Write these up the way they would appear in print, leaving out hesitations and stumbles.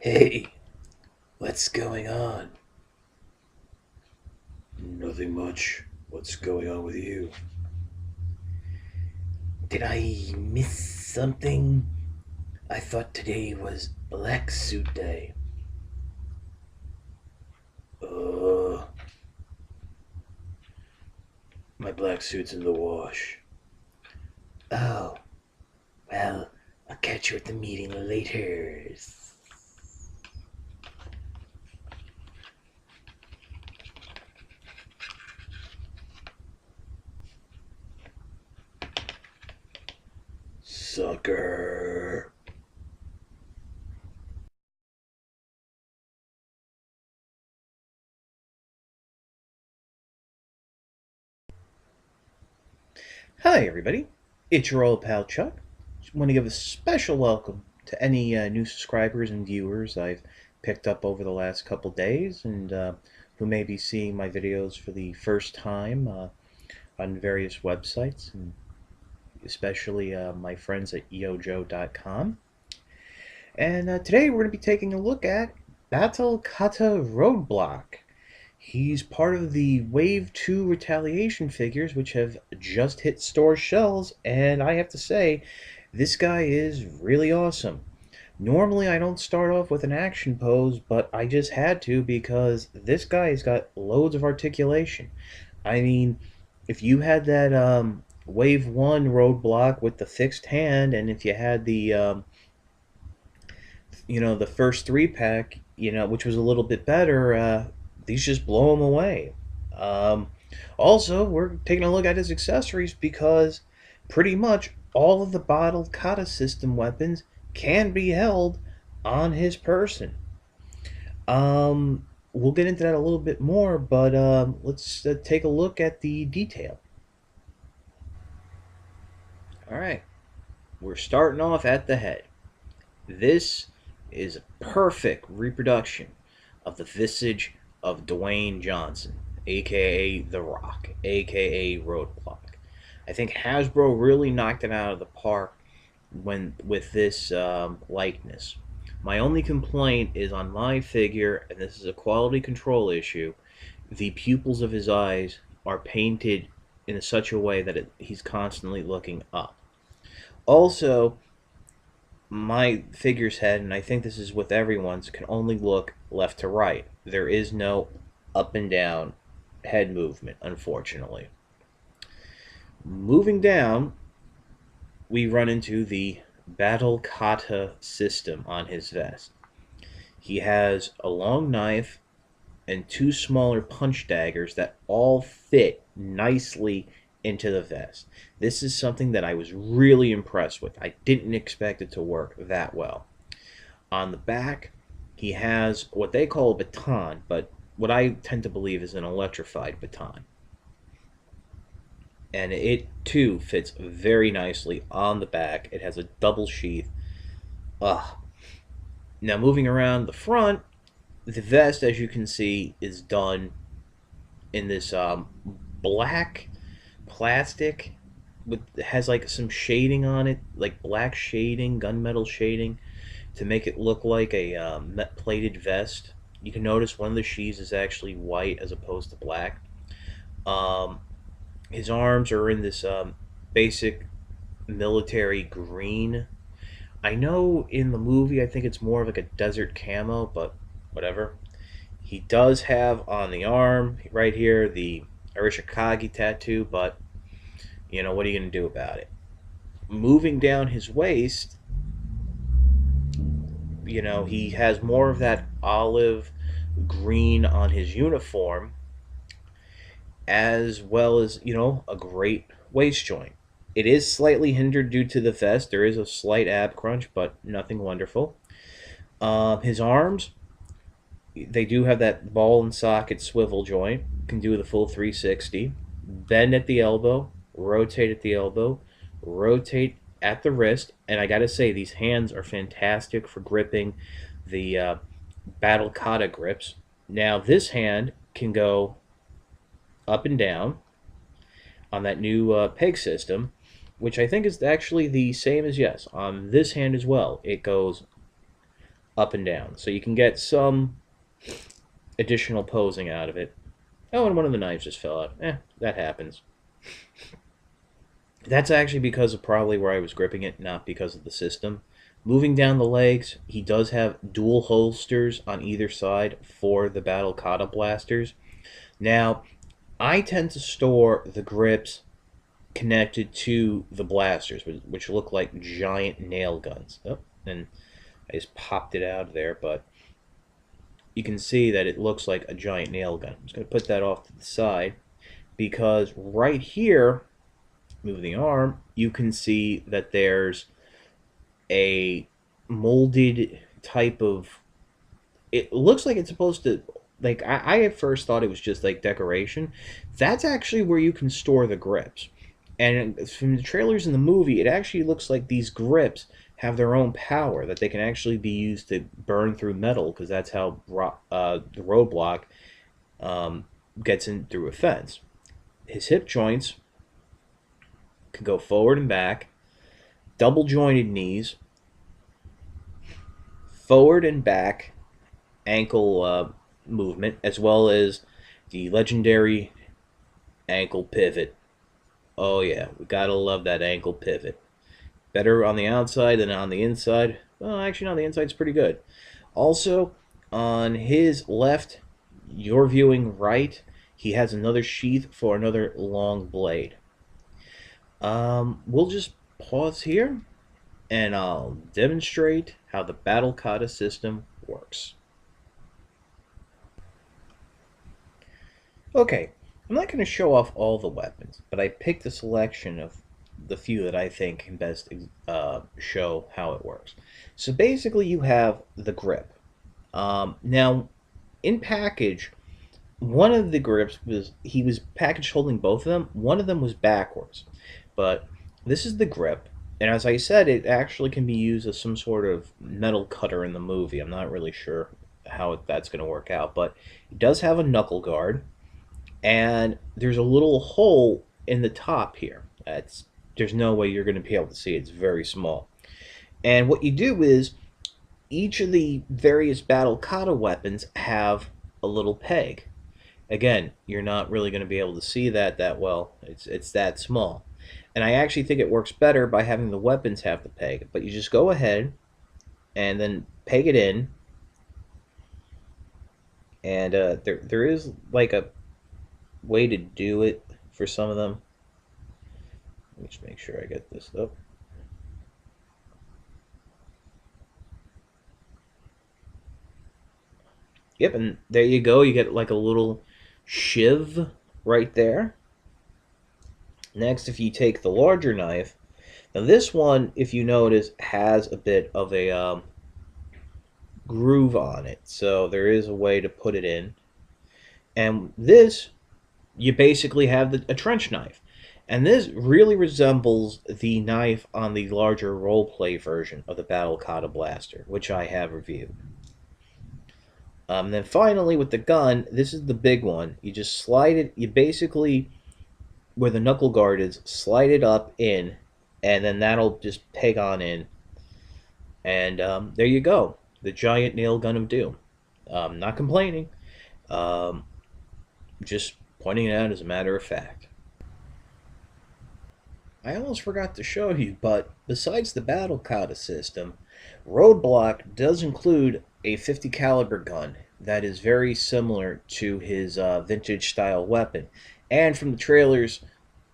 Hey, what's going on? Nothing much. What's going on with you? Did I miss something? I thought today was Black Suit Day. Uh, my black suit's in the wash. Oh, well, I'll catch you at the meeting later. Sucker. Hi, everybody. It's your old pal Chuck. Just want to give a special welcome to any new subscribers and viewers I've picked up over the last couple days and who may be seeing my videos for the first time on various websites, and especially my friends at yojo.com. And today we're going to be taking a look at Battle-Kata Roadblock. He's part of the Wave 2 Retaliation figures, which have just hit store shelves, and I have to say, this guy is really awesome. Normally, I don't start off with an action pose, but I just had to because this guy's got loads of articulation. I mean, if you had that Wave 1 roadblock with the fixed hand, and if you had the first three pack, which was a little bit better, these just blow them away. Um, Also, we're taking a look at his accessories because pretty much all of the Battle-Kata system weapons can be held on his person. We'll get into that a little bit more, but let's take a look at the detail. All right, we're starting off at the head. This is a perfect reproduction of the visage of Dwayne Johnson, aka The Rock, aka Roadblock. I think Hasbro really knocked it out of the park with this likeness. My only complaint is on my figure, and this is a quality control issue. The pupils of his eyes are painted in such a way that he's constantly looking up. Also, my figure's head, and I think this is with everyone's, can only look left to right. There is no up and down head movement, unfortunately. Moving down, we run into the Battle-Kata system on his vest. He has a long knife and two smaller punch daggers that all fit nicely into the vest. This is something that I was really impressed with. I didn't expect it to work that well. On the back, he has what they call a baton, but what I tend to believe is an electrified baton. And it too fits very nicely on the back. It has a double sheath. Ugh. Now, moving around the front, the vest, as you can see, is done in this black plastic with has like some shading on it, like black shading, gunmetal shading, to make it look like a plated vest. You can notice one of the sheaths is actually white as opposed to black. Um, his arms are in this basic military green. I know in the movie I think it's more of like a desert camo, but whatever. He does have on the arm right here the Arishikage tattoo, but what are you going to do about it? Moving down his waist, he has more of that olive green on his uniform, as well as, a great waist joint. It is slightly hindered due to the vest. There is a slight ab crunch, but nothing wonderful. His arms, they do have that ball and socket swivel joint. Can do the full 360. Bend at the elbow, rotate at the elbow, rotate at the wrist. And I gotta say, these hands are fantastic for gripping the Battle-Kata grips. Now, this hand can go up and down on that new peg system, which I think is actually the same as, yes, on this hand as well. It goes up and down. So you can get some additional posing out of it. Oh, and one of the knives just fell out. That happens. That's actually because of probably where I was gripping it, not because of the system. Moving down the legs, he does have dual holsters on either side for the Battle-Kata blasters. Now, I tend to store the grips connected to the blasters, which look like giant nail guns. Oh, and I just popped it out of there, but you can see that it looks like a giant nail gun. I'm just going to put that off to the side because right here, move the arm, you can see that there's a molded type of... It looks like it's supposed to... Like, I at first thought it was just like decoration. That's actually where you can store the grips. And from the trailers in the movie, it actually looks like these grips have their own power, that they can actually be used to burn through metal, because that's how the Roadblock gets in through a fence. His hip joints can go forward and back, double jointed knees, forward and back ankle movement, as well as the legendary ankle pivot. Oh yeah, we gotta love that ankle pivot. Better on the outside than on the inside. Well, actually, on the inside, it's pretty good. Also, on his left, you're viewing right, he has another sheath for another long blade. We'll just pause here, and I'll demonstrate how the Battle-Kata system works. Okay, I'm not going to show off all the weapons, but I picked a selection of the few that I think can best show how it works. So basically you have the grip. Now, in package, one of the grips he was packaged holding both of them. One of them was backwards. But this is the grip. And as I said, it actually can be used as some sort of metal cutter in the movie. I'm not really sure how that's going to work out. But it does have a knuckle guard. And there's a little hole in the top here. There's no way you're going to be able to see it. It's very small. And what you do is, each of the various Battle-Kata weapons have a little peg. Again, you're not really going to be able to see that well. It's that small. And I actually think it works better by having the weapons have the peg. But you just go ahead and then peg it in. And there is like a way to do it for some of them. Let me just make sure I get this up. Yep, and there you go. You get like a little shiv right there. Next, if you take the larger knife, now this one, if you notice, has a bit of a groove on it. So there is a way to put it in. And this, you basically have a trench knife. And this really resembles the knife on the larger roleplay version of the Battle-Kata blaster, which I have reviewed. Then finally, with the gun, this is the big one. You just slide it, you basically, where the knuckle guard is, slide it up in, and then that'll just peg on in. And there you go. The giant nail gun of doom. Not complaining. Just pointing it out as a matter of fact. I almost forgot to show you, but besides the Battle-Kata system, Roadblock does include a 50 caliber gun that is very similar to his vintage style weapon. And from the trailers,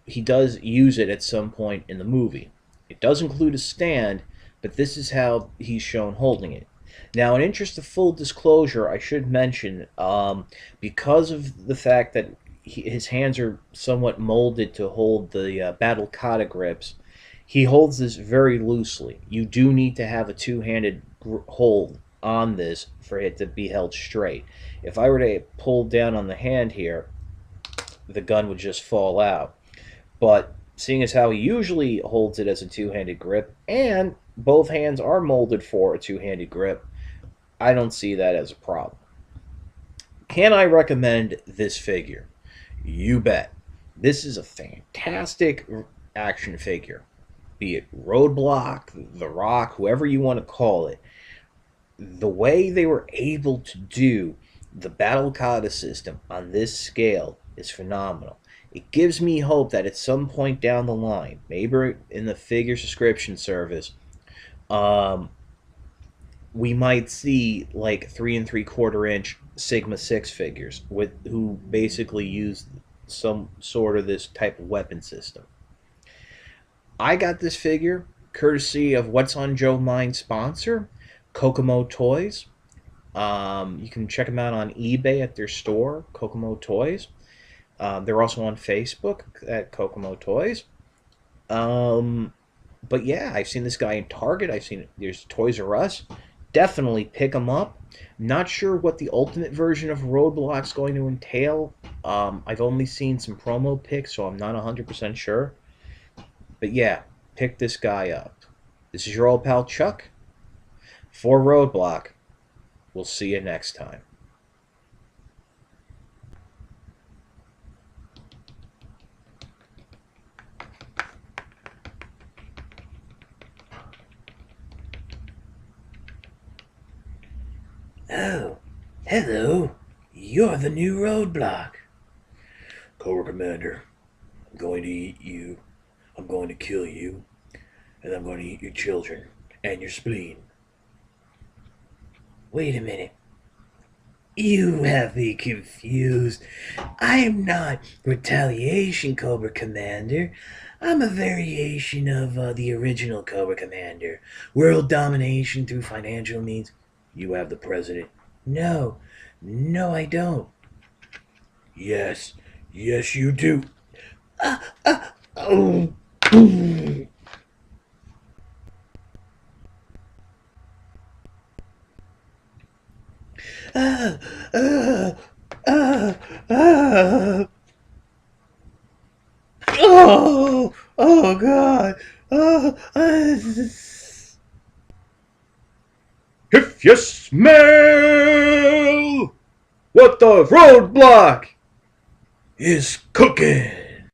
he does use it at some point in the movie. It does include a stand, but this is how he's shown holding it. Now, in interest of full disclosure, I should mention, because of the fact that his hands are somewhat molded to hold the Battle-Kata grips, he holds this very loosely. You do need to have a two-handed hold on this for it to be held straight. If I were to pull down on the hand here, the gun would just fall out. But seeing as how he usually holds it as a two-handed grip, and both hands are molded for a two-handed grip, I don't see that as a problem. Can I recommend this figure? You bet. This is a fantastic action figure. Be it Roadblock, The Rock, whoever you want to call it. the way they were able to do the Battle-Kata system on this scale is phenomenal. It gives me hope that at some point down the line, maybe in the figure subscription service, um, we might see like 3 3/4 inch Sigma 6 figures with who basically use some sort of this type of weapon system. I got this figure courtesy of What's on Joe Mind's sponsor, Kokomo Toys. You can check them out on eBay at their store, Kokomo Toys. They're also on Facebook at Kokomo Toys. But yeah, I've seen this guy in Target. I've seen there's Toys R Us. Definitely pick them up. Not sure what the ultimate version of Roadblock's going to entail. I've only seen some promo pics, so I'm not 100% sure. But yeah, pick this guy up. This is your old pal Chuck for Roadblock. We'll see you next time. Oh, hello. You're the new Roadblock. Cobra Commander, I'm going to eat you. I'm going to kill you. And I'm going to eat your children and your spleen. Wait a minute. You have me confused. I am not Retaliation Cobra Commander. I'm a variation of the original Cobra Commander. World domination through financial means. You have the president. No, I don't. Yes, you do. Oh. Ah, ah, ah, ah. Oh God. If you smell what the Roadblock Is cooking.